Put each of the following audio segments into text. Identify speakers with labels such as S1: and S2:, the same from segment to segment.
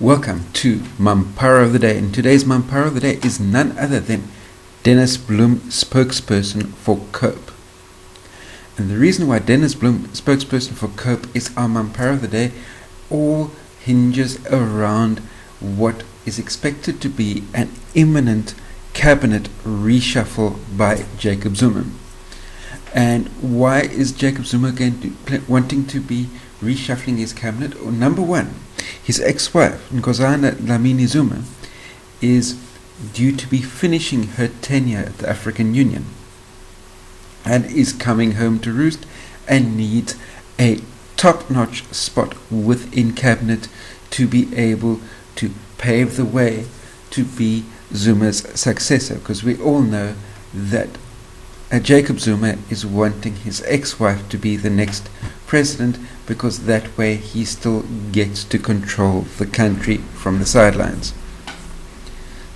S1: Welcome to Mampara of the Day, and today's Mampara of the Day is none other than Dennis Bloem, spokesperson for COPE. And the reason why Dennis Bloem, spokesperson for COPE, is our Mampara of the Day all hinges around what is expected to be an imminent cabinet reshuffle by Jacob Zuma. And why is Jacob Zuma wanting to be reshuffling his cabinet? Well, number one, his ex-wife, Dlamini-Zuma, is due to be finishing her tenure at the African Union and is coming home to roost and needs a top-notch spot within cabinet to be able to pave the way to be Zuma's successor, because we all know that Jacob Zuma is wanting his ex-wife to be the next president, because that way he still gets to control the country from the sidelines.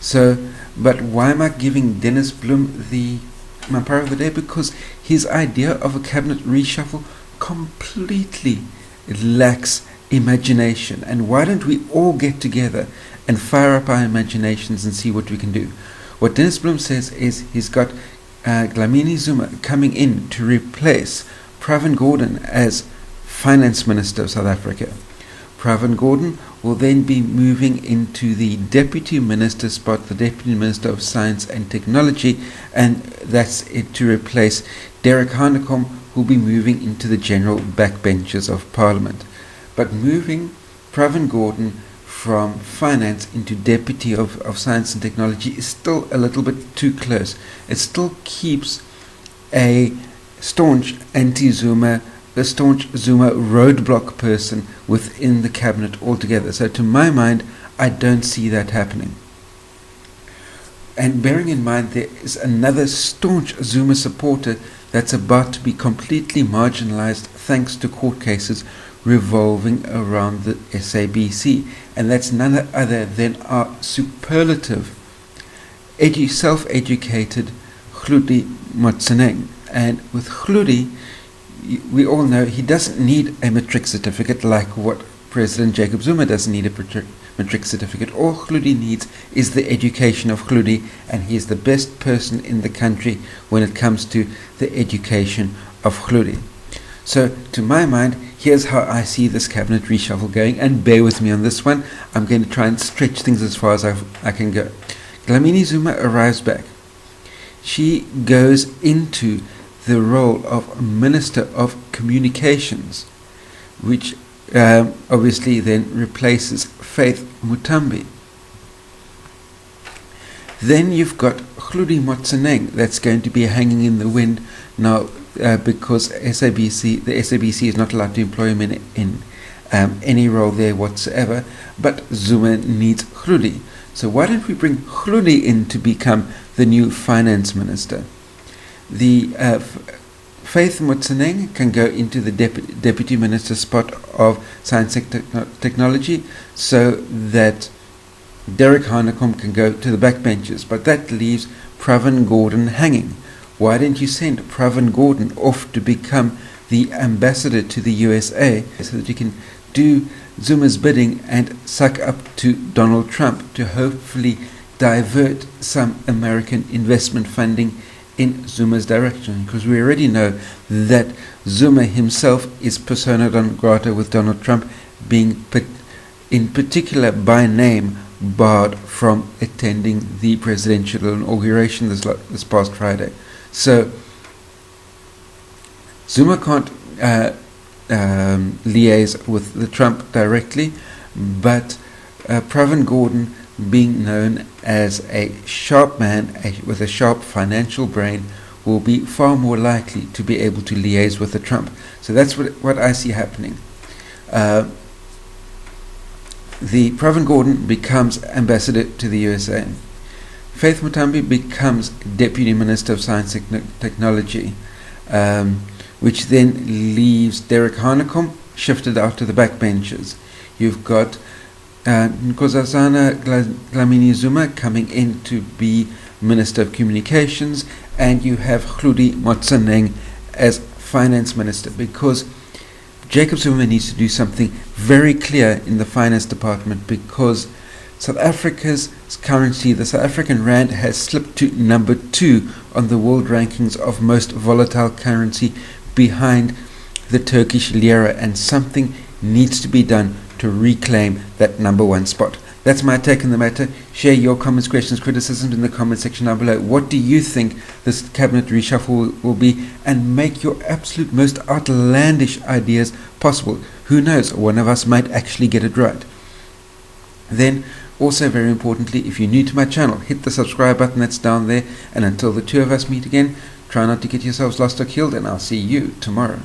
S1: So, but why am I giving Dennis Bloem the Mampara of the Day? Because his idea of a cabinet reshuffle completely lacks imagination. And why don't we all get together and fire up our imaginations and see what we can do? What Dennis Bloem says is he's got Dlamini-Zuma coming in to replace Pravin Gordhan as Finance Minister of South Africa. Pravin Gordhan will then be moving into the Deputy Minister spot, the Deputy Minister of Science and Technology, and that's it, to replace Derek Hanekom, who will be moving into the general backbenches of Parliament. But moving Pravin Gordhan from finance into deputy of science and technology is still a little bit too close. It still keeps a staunch anti-Zuma, a staunch Zuma roadblock person within the cabinet altogether. So to my mind, I don't see that happening. And bearing in mind there is another staunch Zuma supporter that's about to be completely marginalized thanks to court cases revolving around the SABC, and that's none other than our superlative, self-educated Hlaudi Motsoeneng. And with Hlaudi, we all know he doesn't need a matric certificate like what President Jacob Zuma doesn't need a matric certificate. All Hlaudi needs is the education of Hlaudi, and he is the best person in the country when it comes to the education of Hlaudi. So, to my mind, here's how I see this cabinet reshuffle going, and bear with me on this one. I'm going to try and stretch things as far as I can go. Dlamini-Zuma arrives back. She goes into the role of Minister of Communications, which obviously then replaces Faith Muthambi. Then you've got Hlaudi Motsoeneng that's going to be hanging in the wind now, because the SABC is not allowed to employ him in any role there whatsoever, but Zuma needs Hlaudi. So why don't we bring Hlaudi in to become the new finance minister? The Faith Motsoeneng can go into the deputy minister spot of science and technology, so that Derek Hanekom can go to the backbenches, but that leaves Pravin Gordhan hanging. Why didn't you send Pravin Gordhan off to become the ambassador to the USA so that you can do Zuma's bidding and suck up to Donald Trump to hopefully divert some American investment funding in Zuma's direction? Because we already know that Zuma himself is persona non grata with Donald Trump, being in particular by name barred from attending the presidential inauguration this past Friday. So Zuma can't liaise with the Trump directly, but Pravin Gordhan, being known as a sharp man with a sharp financial brain, will be far more likely to be able to liaise with the Trump. So that's what I see happening. The Pravin Gordhan becomes ambassador to the USA. Faith Muthambi becomes Deputy Minister of Science and Technology, which then leaves Derek Hanekom shifted out to the backbenches. You've got Nkosazana Dlamini-Zuma coming in to be Minister of Communications, and you have Hlaudi Motsoeneng as Finance Minister, because Jacob Zuma needs to do something very clear in the finance department, because South Africa's currency, the South African rand, has slipped to number 2 on the world rankings of most volatile currency, behind the Turkish Lira, and something needs to be done to reclaim that number 1 spot. That's my take on the matter. Share your comments, questions, criticisms in the comment section down below. What do you think this cabinet reshuffle will be? And make your absolute most outlandish ideas possible. Who knows, one of us might actually get it right. Then, also very importantly, if you're new to my channel, hit the subscribe button that's down there. And until the two of us meet again, try not to get yourselves lost or killed, and I'll see you tomorrow.